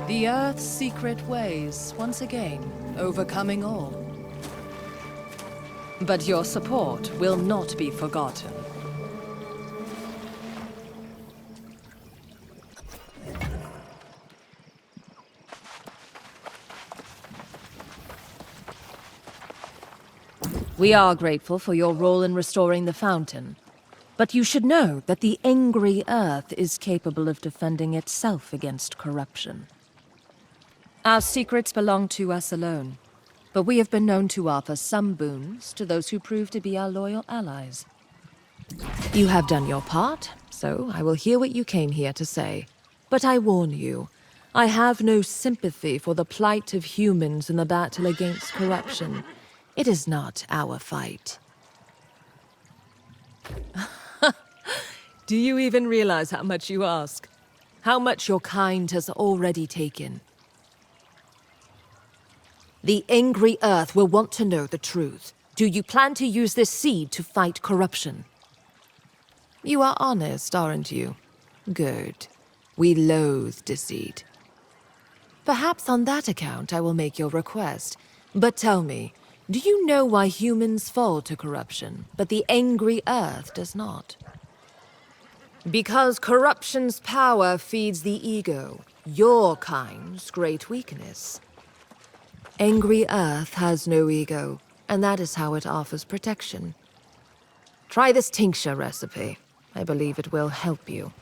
The Earth's secret ways, once again, overcoming all. But your support will not be forgotten. We are grateful for your role in restoring the fountain. But you should know that the angry Earth is capable of defending itself against corruption. Our secrets belong to us alone, but we have been known to offer some boons to those who prove to be our loyal allies. You have done your part, so I will hear what you came here to say. But I warn you, I have no sympathy for the plight of humans in the battle against corruption. It is not our fight. Do you even realize how much you ask? How much your kind has already taken? The angry Earth will want to know the truth. Do you plan to use this seed to fight corruption? You are honest, aren't you? Good. We loathe deceit. Perhaps on that account I will make your request. But tell me, do you know why humans fall to corruption, but the angry Earth does not? Because corruption's power feeds the ego, your kind's great weakness. Angry Earth has no ego, and that is how it offers protection. Try this tincture recipe. I believe it will help you.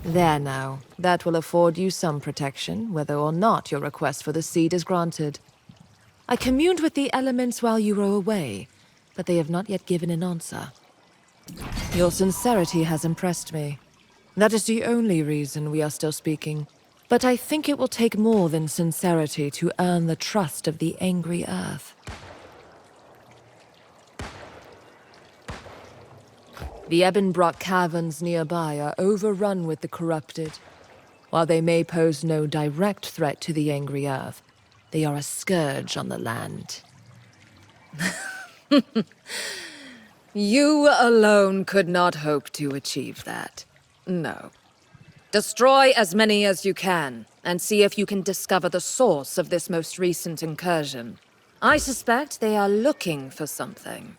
There now. That will afford you some protection, whether or not your request for the seed is granted. I communed with the elements while you were away, but they have not yet given an answer. Your sincerity has impressed me. That is the only reason we are still speaking. But I think it will take more than sincerity to earn the trust of the angry Earth. The Ebonbrock caverns nearby are overrun with the corrupted. While they may pose no direct threat to the angry Earth, They are a scourge on the land. You alone could not hope to achieve that. No. Destroy as many as you can, and see if you can discover the source of this most recent incursion. I suspect they are looking for something.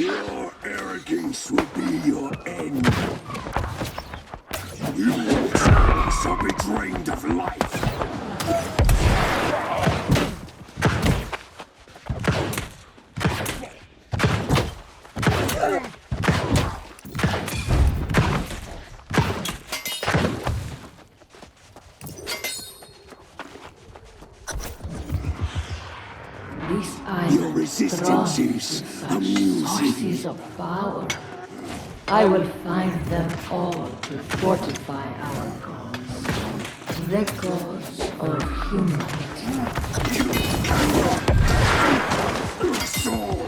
Your arrogance will be your end. You shall be drained of life. This island resistance thralls is to such amusing. sources of power. I will find them all to fortify our cause. The cause of humanity. Soul.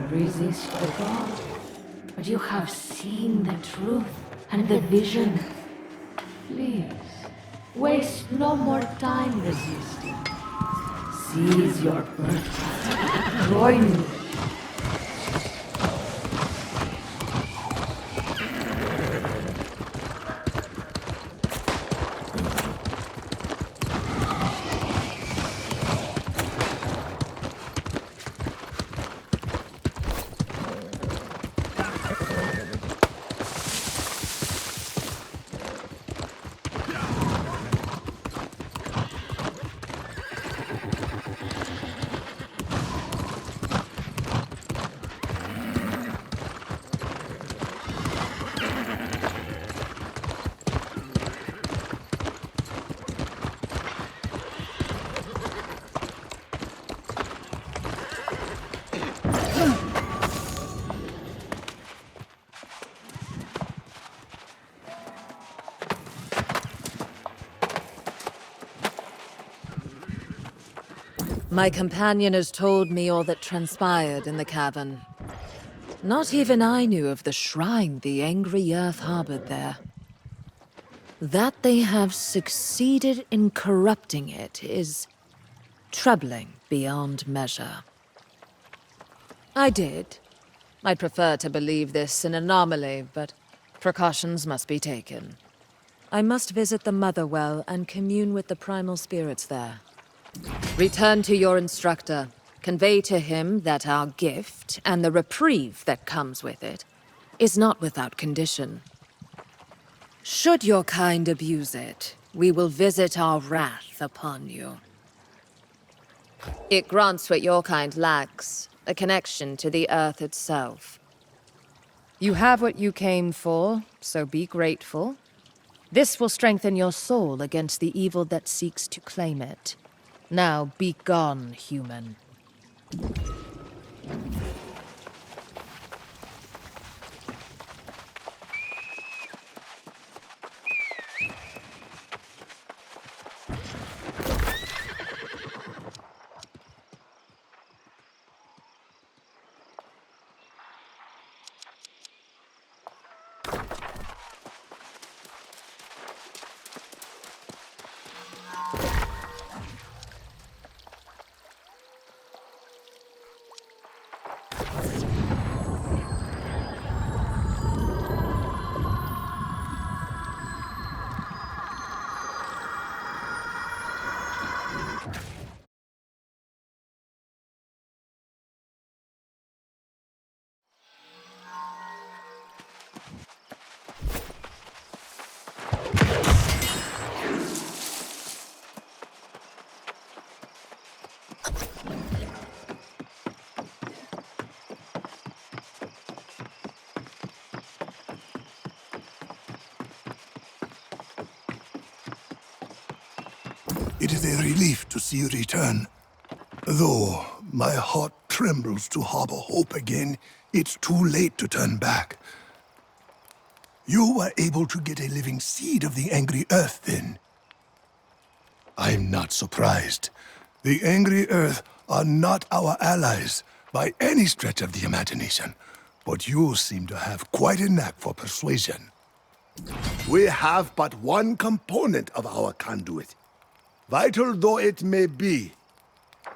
Resist the god, but you have seen the truth and the vision. Please, waste no more time resisting. Seize your birthright. Join me. My companion has told me all that transpired in the cavern. Not even I knew of the shrine the angry earth harbored there. That they have succeeded in corrupting it is troubling beyond measure. I did. I'd prefer to believe this an anomaly, but precautions must be taken. I must visit the Mother Well and commune with the primal spirits there. Return to your instructor. Convey to him that our gift, and the reprieve that comes with it, is not without condition. Should your kind abuse it, we will visit our wrath upon you. It grants what your kind lacks, a connection to the earth itself. You have what you came for, so be grateful. This will strengthen your soul against the evil that seeks to claim it. Now be gone, human. It is a relief to see you return. Though my heart trembles to harbor hope again, it's too late to turn back. You were able to get a living seed of the angry earth then. I'm not surprised. The angry earth are not our allies by any stretch of the imagination, but you seem to have quite a knack for persuasion. We have but one component of our conduit. Vital though it may be,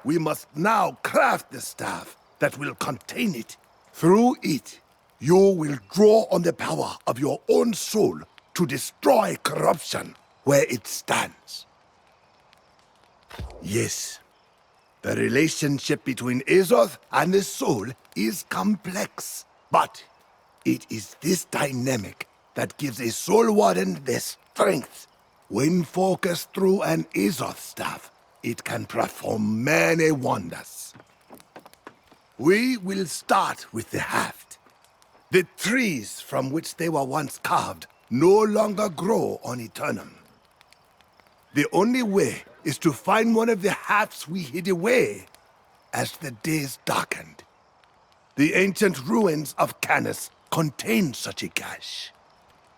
we must now craft the staff that will contain it. Through it, you will draw on the power of your own soul to destroy corruption where it stands. Yes, the relationship between Azoth and the soul is complex, but it is this dynamic that gives a soul warden the strength. When focused through an Azoth staff, it can perform many wonders. We will start with the haft. The trees from which they were once carved no longer grow on Aeternum. The only way is to find one of the hafts we hid away as the days darkened. The ancient ruins of Canis contain such a cache.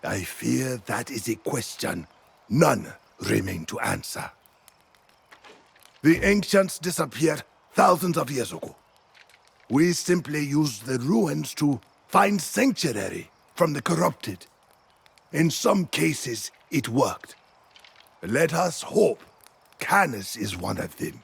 I fear that is a question none remain to answer. The ancients disappeared thousands of years ago. We simply used the ruins to find sanctuary from the corrupted. In some cases, it worked. Let us hope Canis is one of them.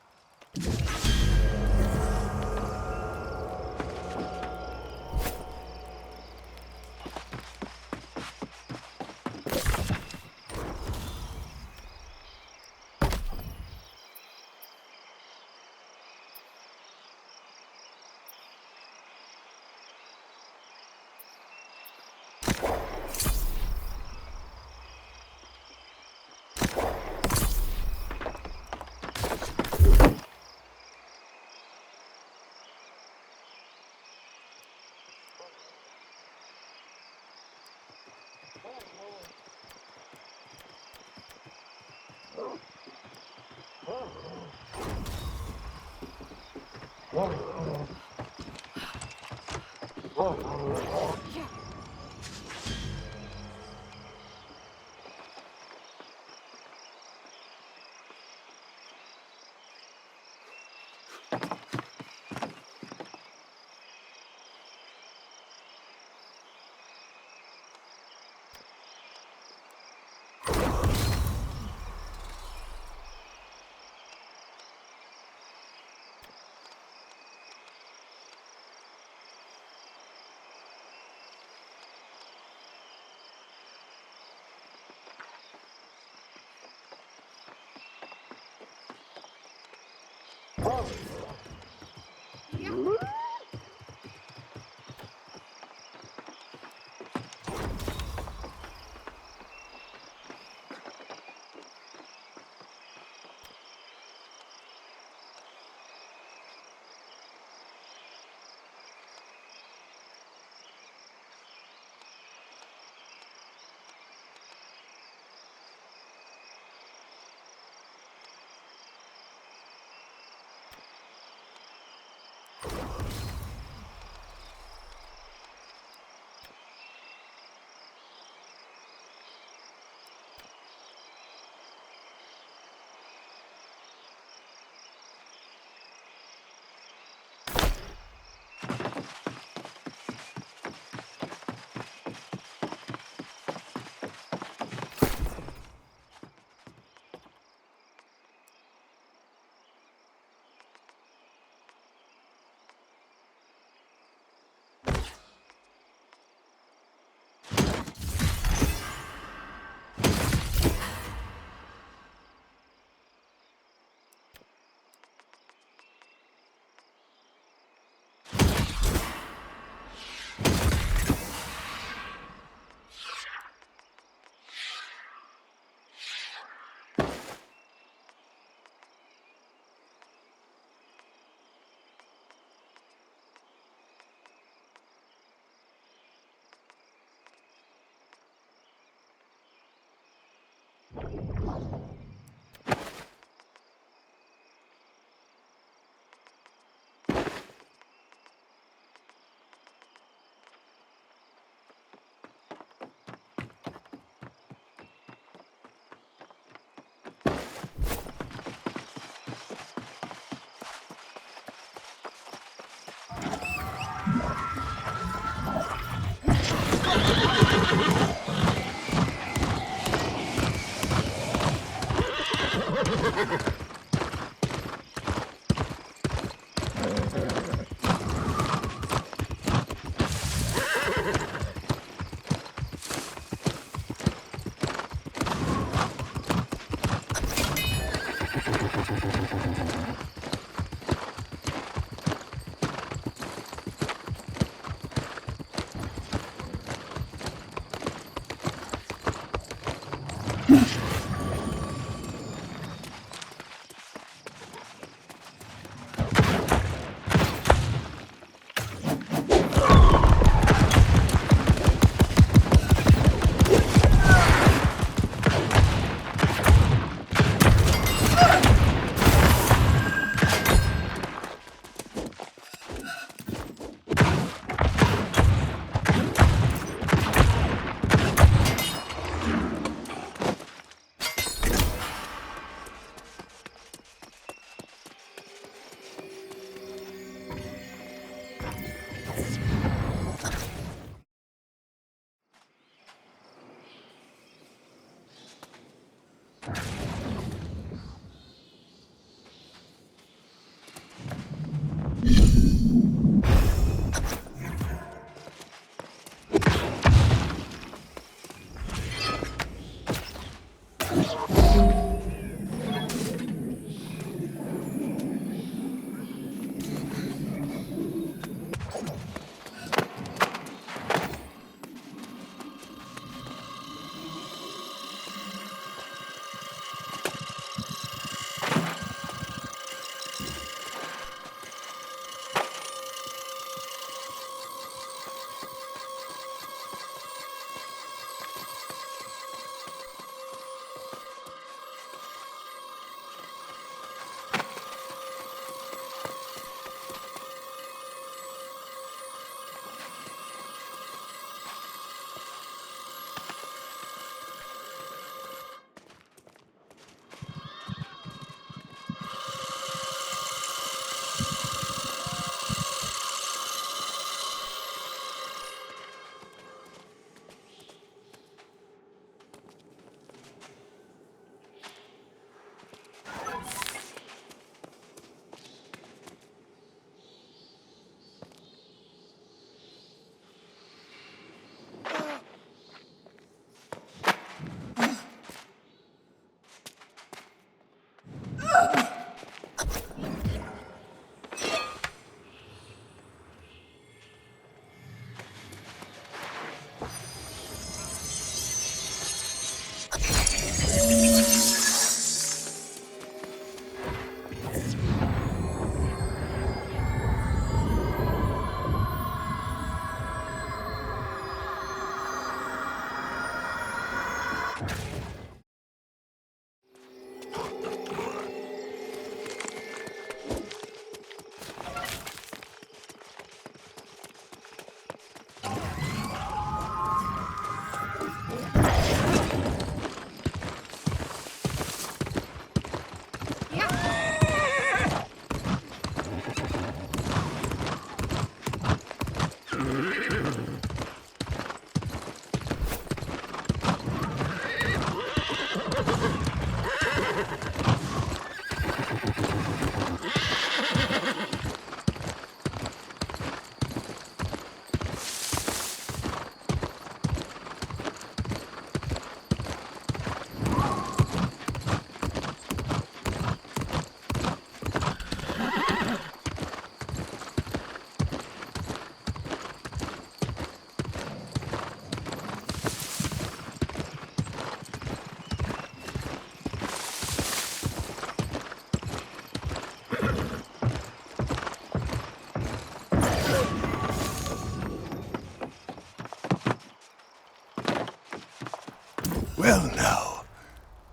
Well now,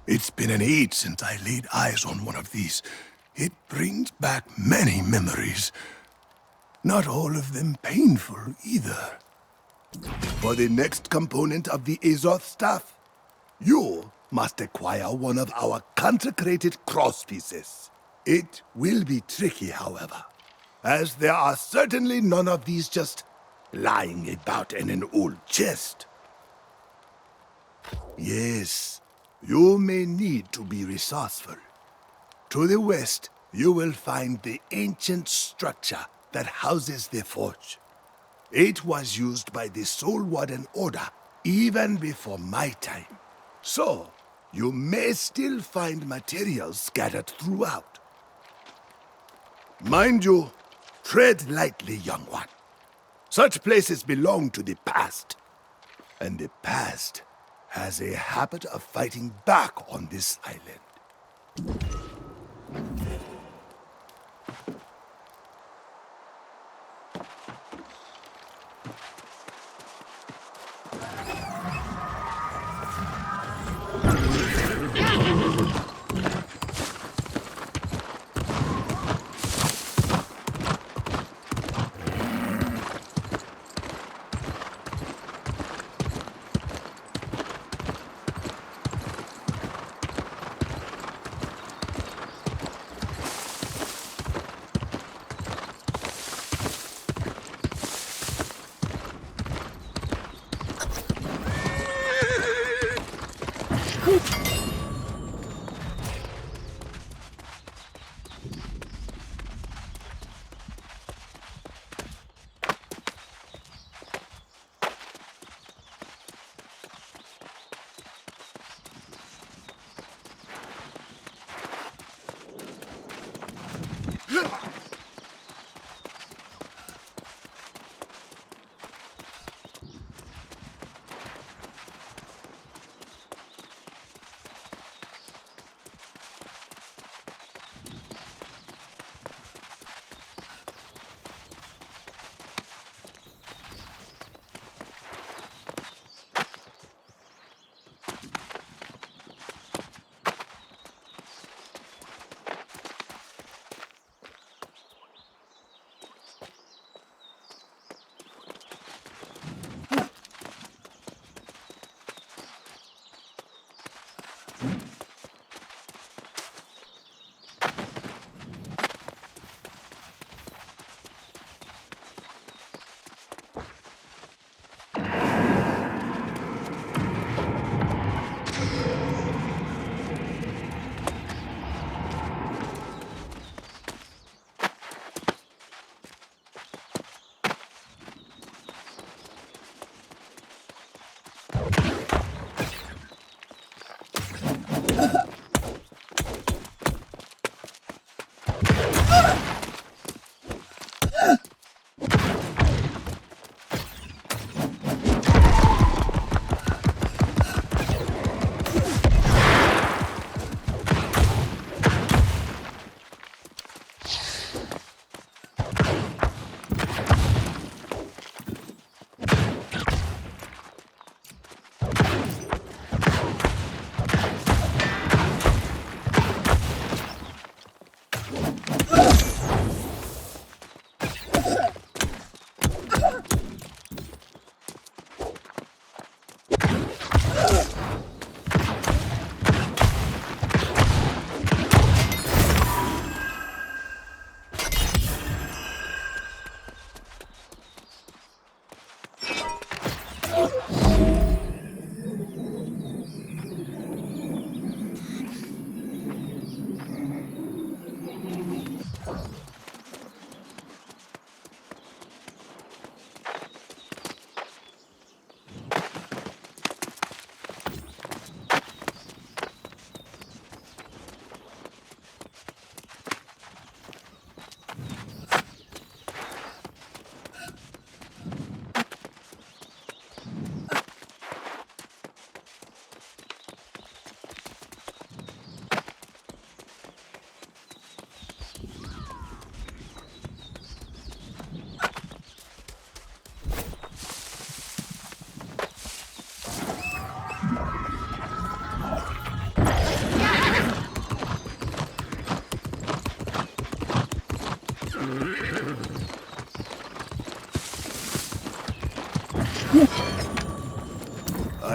it's been an age since I laid eyes on one of these. It brings back many memories. Not all of them painful either. For the next component of the Azoth staff, you must acquire one of our consecrated cross pieces. It will be tricky, however, as there are certainly none of these just lying about in an old chest. Yes, You may need to be resourceful. To the west, you will find the ancient structure that houses the forge. It was used by the Soul Warden Order even before my time. So, you may still find materials scattered throughout. Mind you, tread lightly, young one. Such places belong to the past. And the past has a habit of fighting back on this island.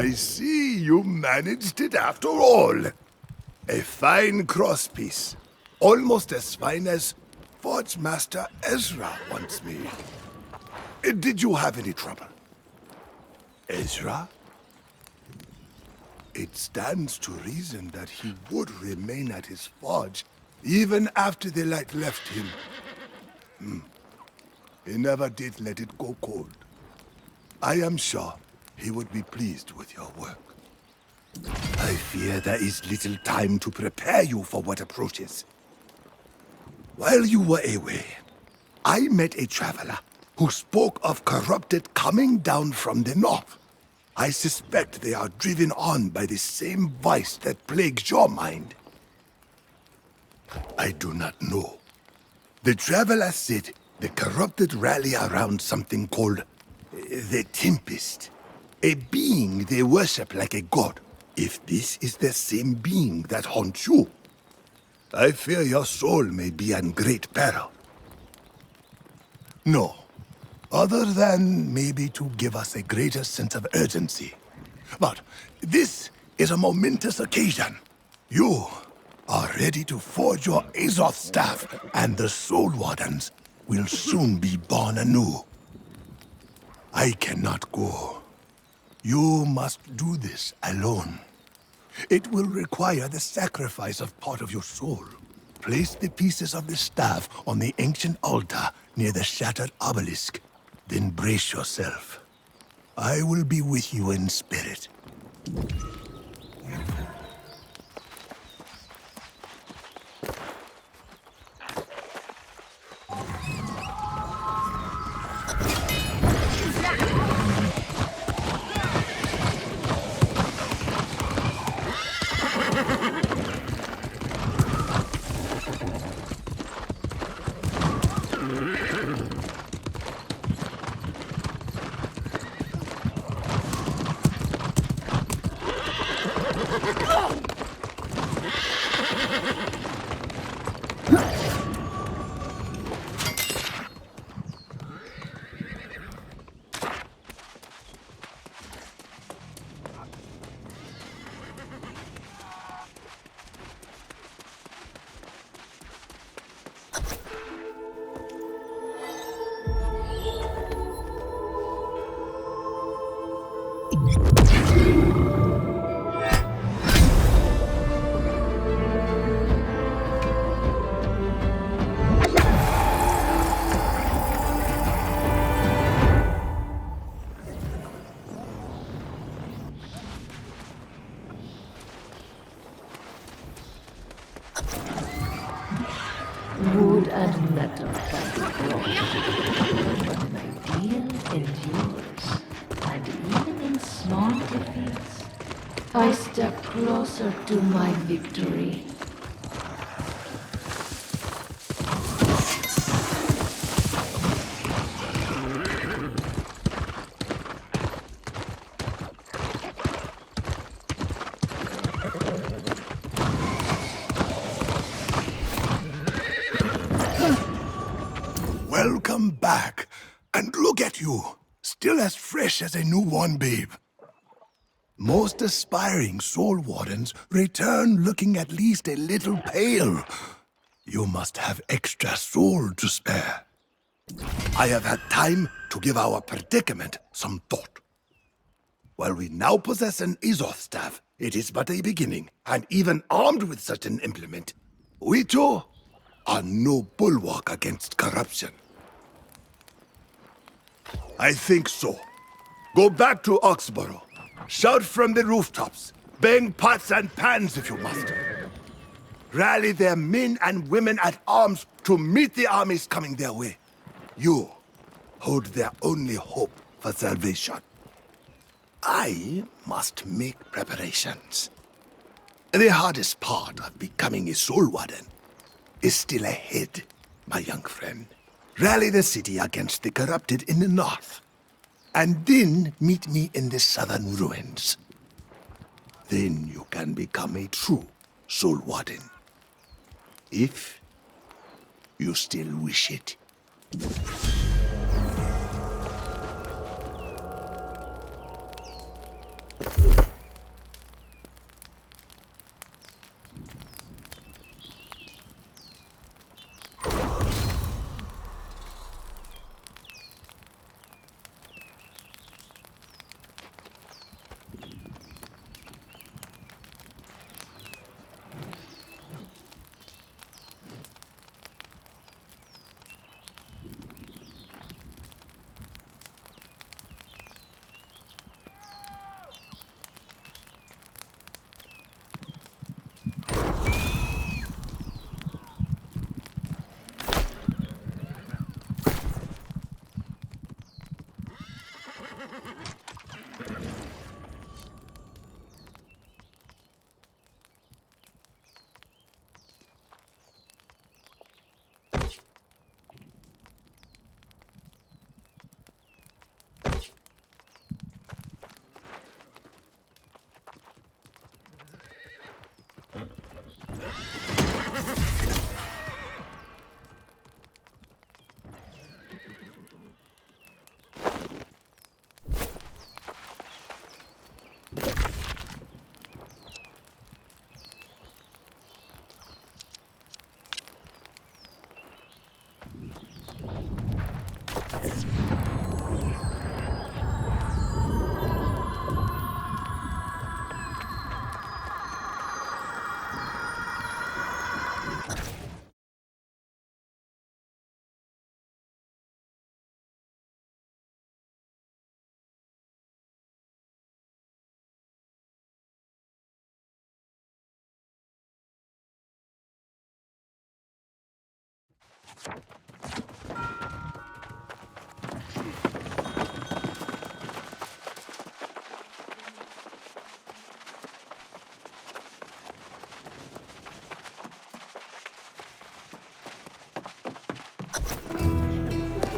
I see you managed it after all. A fine crosspiece. Almost as fine as Forge Master Ezra once made. Did you have any trouble? Ezra? It stands to reason that he would remain at his forge even after the light left him. He never did let it go cold. I am sure he would be pleased with your work. I fear there is little time to prepare you for what approaches. While you were away, I met a traveler who spoke of corrupted coming down from the north. I suspect they are driven on by the same vice that plagues your mind. I do not know. The traveler said the corrupted rally around something called the Tempest, a being they worship like a god. If this is the same being that haunts you, I fear your soul may be in great peril. No, other than maybe to give us a greater sense of urgency. But this is a momentous occasion. You are ready to forge your Azoth staff, and the Soul Wardens will soon be born anew. I cannot go. You must do this alone. It will require the sacrifice of part of your soul. Place the pieces of the staff on the ancient altar near the shattered obelisk. Then brace yourself. I will be with you in spirit. Wood and metal can be broken, but an ideal endures. And even in small defeats, I step closer to my victory. Welcome back. And look at you, still as fresh as a newborn babe. Most aspiring Soul Wardens return looking at least a little pale. You must have extra soul to spare. I have had time to give our predicament some thought. While we now possess an Azoth staff, it is but a beginning, and even armed with such an implement, we too are no bulwark against corruption. I think so. Go back to Oxborough. Shout from the rooftops. Bang pots and pans if you must. Rally their men and women at arms to meet the armies coming their way. You hold their only hope for salvation. I must make preparations. The hardest part of becoming a Soul Warden is still ahead, my young friend. Rally the city against the corrupted in the north, and then meet me in the southern ruins. Then you can become a true Soul Warden. If you still wish it.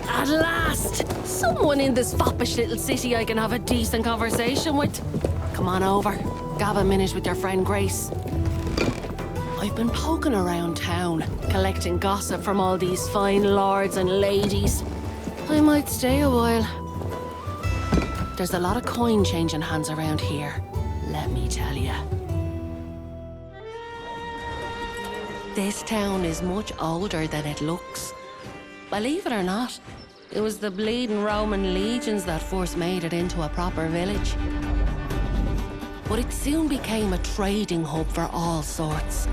At last! Someone in this foppish little city I can have a decent conversation with. Come on over. Gab a minute with your friend Grace. I've been poking around town, collecting gossip from all these fine lords and ladies. I might stay a while. There's a lot of coin changing hands around here, let me tell you. This town is much older than it looks. Believe it or not, it was the bleeding Roman legions that first made it into a proper village. But it soon became a trading hub for all sorts.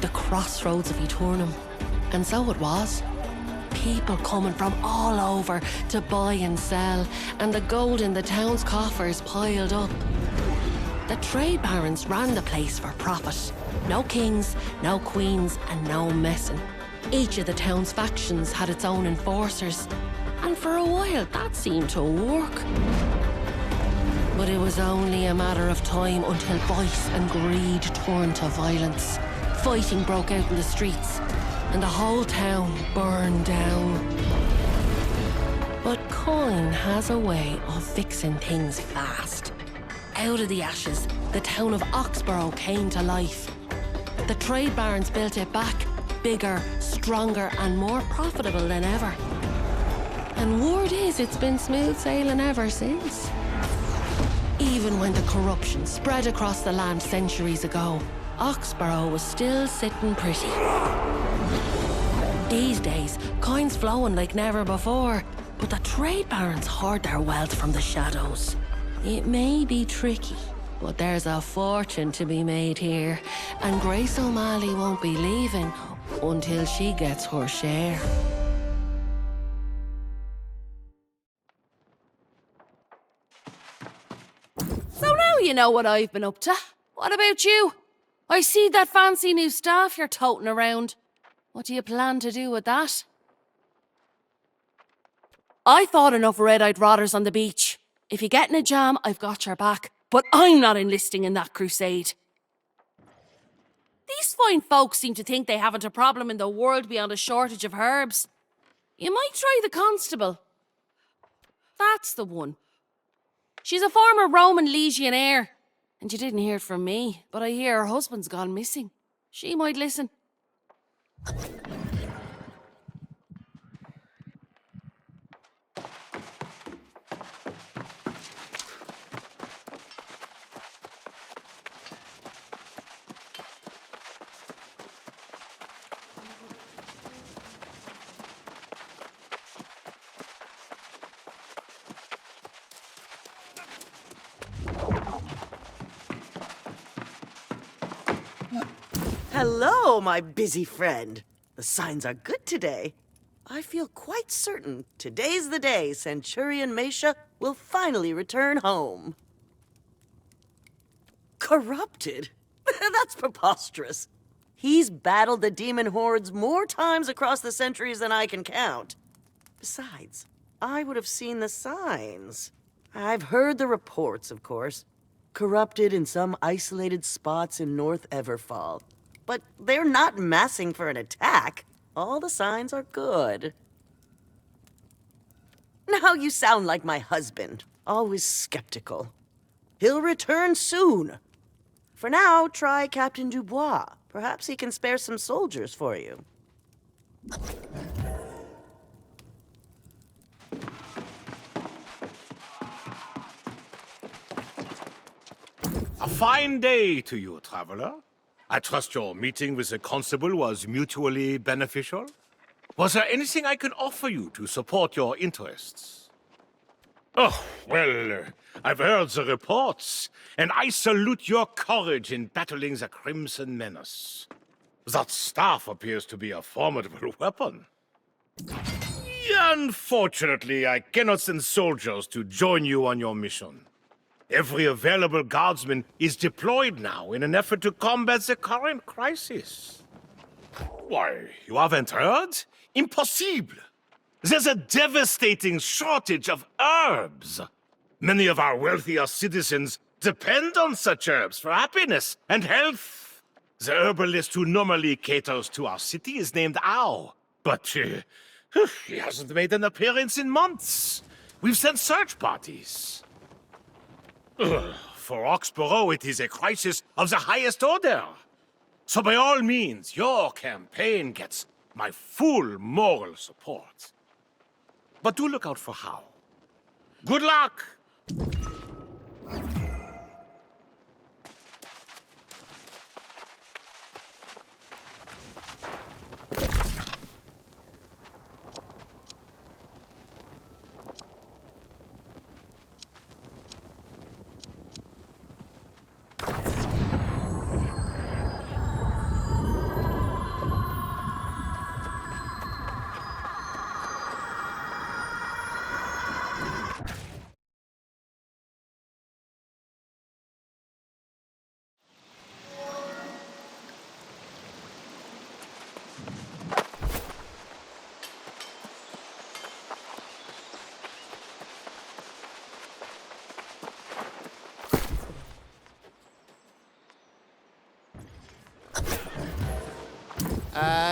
The crossroads of Aeternum. And so it was. People coming from all over to buy and sell, and the gold in the town's coffers piled up. The trade barons ran the place for profit. No kings, no queens, and no messing. Each of the town's factions had its own enforcers, and for a while that seemed to work. But it was only a matter of time until vice and greed turned to violence. Fighting broke out in the streets, and the whole town burned down. But coin has a way of fixing things fast. Out of the ashes, the town of Oxborough came to life. The trade barons built it back, bigger, stronger, and more profitable than ever. And word is it's been smooth sailing ever since. Even when the corruption spread across the land centuries ago, Oxborough was still sitting pretty. These days, coin's flowing like never before, but the trade barons hoard their wealth from the shadows. It may be tricky, but there's a fortune to be made here, and Grace O'Malley won't be leaving until she gets her share. So now you know what I've been up to. What about you? I see that fancy new staff you're toting around. What do you plan to do with that? I thought enough red-eyed rotters on the beach. If you get in a jam, I've got your back. But I'm not enlisting in that crusade. These fine folks seem to think they haven't a problem in the world beyond a shortage of herbs. You might try the constable. That's the one. She's a former Roman legionnaire. And you didn't hear it from me, but I hear her husband's gone missing. She might listen. Hello, my busy friend. The signs are good today. I feel quite certain today's the day Centurion Mesha will finally return home. Corrupted? That's preposterous. He's battled the demon hordes more times across the centuries than I can count. Besides, I would have seen the signs. I've heard the reports, of course. Corrupted in some isolated spots in North Everfall. But they're not massing for an attack. All the signs are good. Now you sound like my husband, always skeptical. He'll return soon. For now, try Captain Dubois. Perhaps he can spare some soldiers for you. A fine day to you, traveler. I trust your meeting with the constable was mutually beneficial? Was there anything I can offer you to support your interests? Oh, well, I've heard the reports, and I salute your courage in battling the Crimson Menace. That staff appears to be a formidable weapon. Unfortunately, I cannot send soldiers to join you on your mission. Every available guardsman is deployed now in an effort to combat the current crisis. Why, you haven't heard? Impossible! There's a devastating shortage of herbs. Many of our wealthier citizens depend on such herbs for happiness and health. The herbalist who normally caters to our city is named Ao, but he hasn't made an appearance in months. We've sent search parties. For Oxborough, it is a crisis of the highest order. So by all means, your campaign gets my full moral support. But do look out for How. Good luck!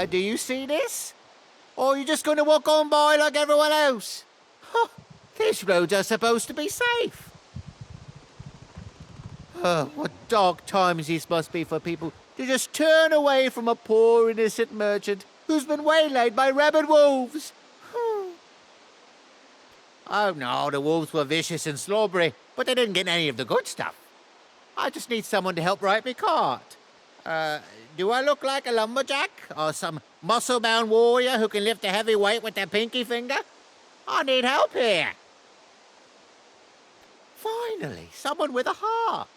Do you see this? Or are you just going to walk on by like everyone else? Huh, these roads are supposed to be safe. Oh, what dark times these must be for people to just turn away from a poor innocent merchant who's been waylaid by rabid wolves. Oh no, the wolves were vicious and slobbery, but they didn't get any of the good stuff. I just need someone to help ride my cart. Do I look like a lumberjack? Or some muscle-bound warrior who can lift a heavy weight with their pinky finger? I need help here. Finally, someone with a heart.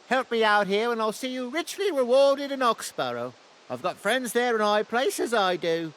Help me out here and I'll see you richly rewarded in Oxborough. I've got friends there in high places, I do.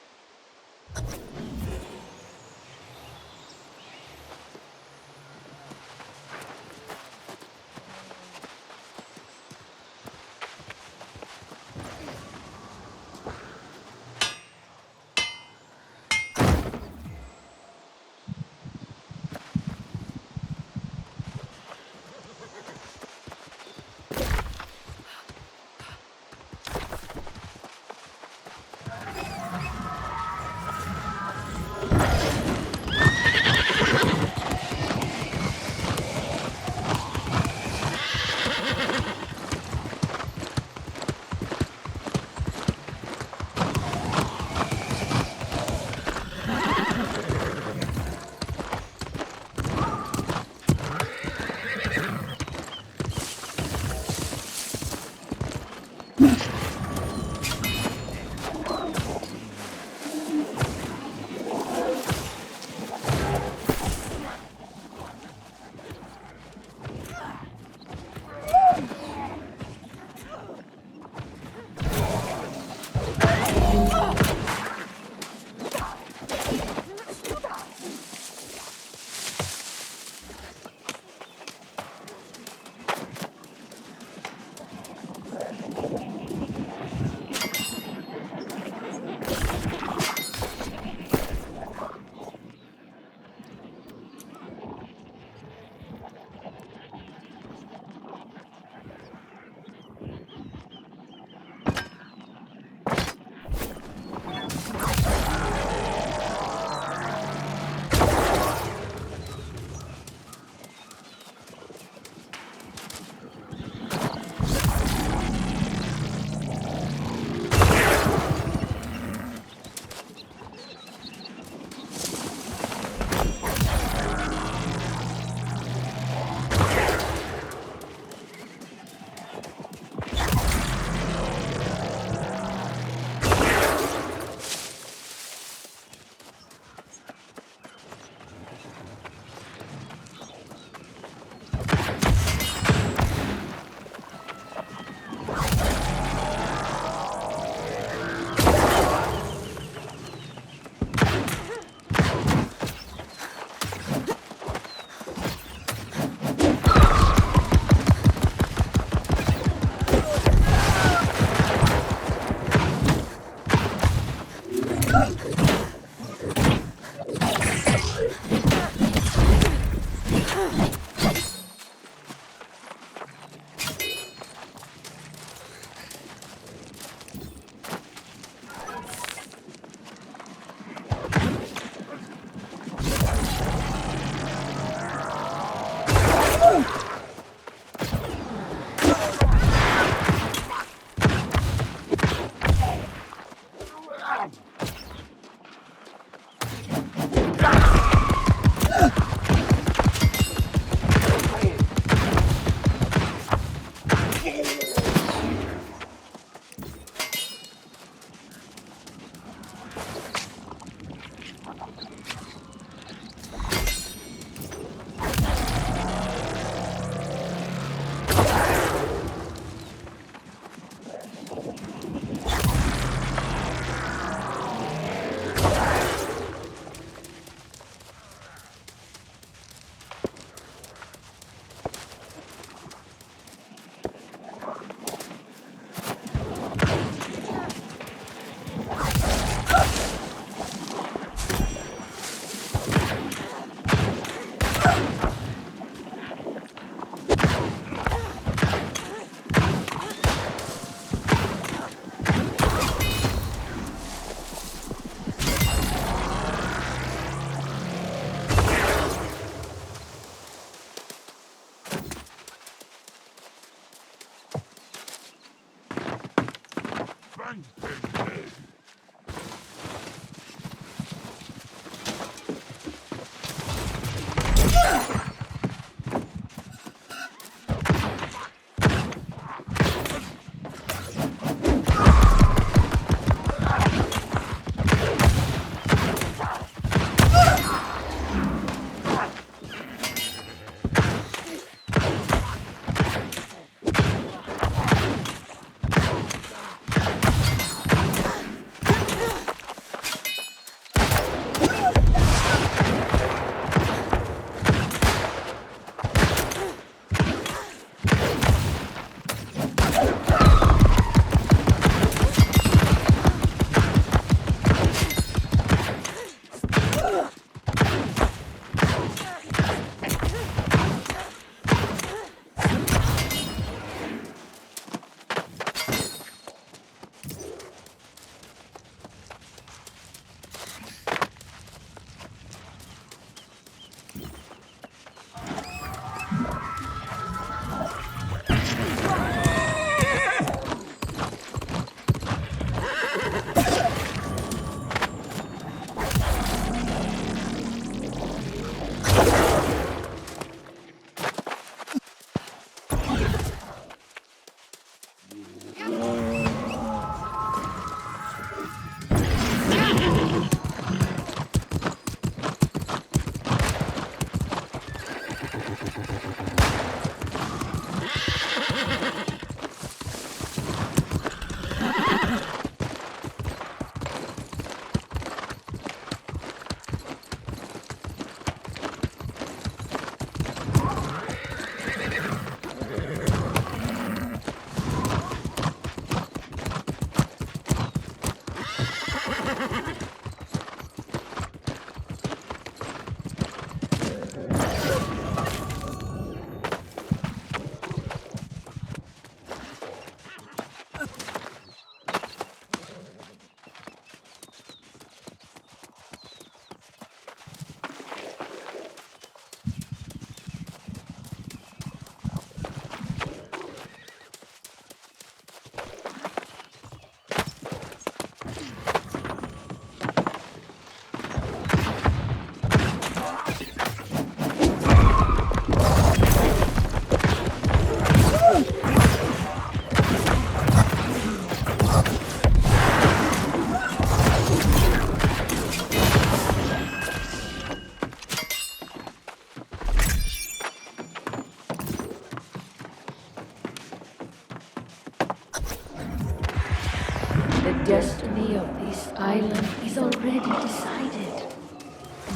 destiny of this island is already decided.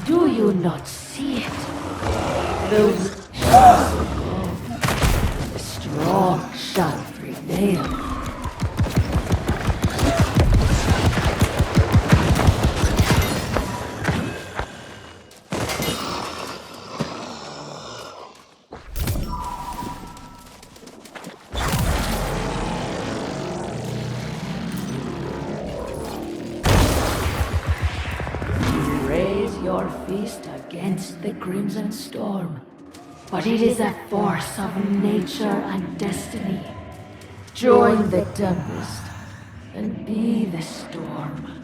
Do you not see it? Those shall succumb. The strong shall prevail. your fist against the Crimson Storm, but it is a force of nature and destiny. Join the Tempest and be the storm.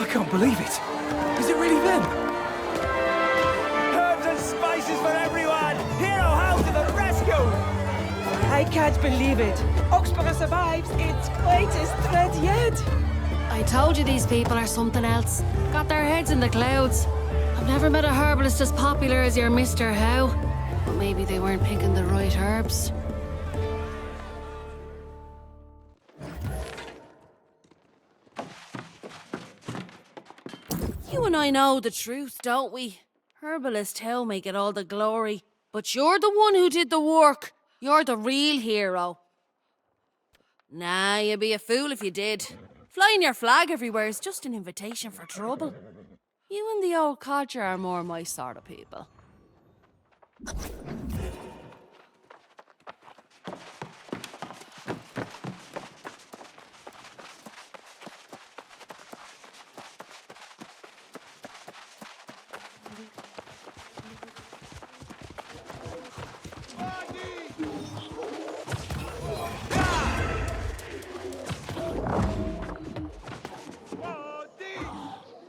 I can't believe it. Is it really them? Herbs and spices for everyone! Hero House to the rescue! I can't believe it. Oxborough survives its greatest threat yet. I told you these people are something else. Got their heads in the clouds. I've never met a herbalist as popular as your Mr. How. But maybe they weren't picking the right herbs. You and I know the truth, don't we? Herbalist How may get all the glory, but you're the one who did the work. You're the real hero. Nah, you'd be a fool if you did. Flying your flag everywhere is just an invitation for trouble. You and the old codger are more my sort of people.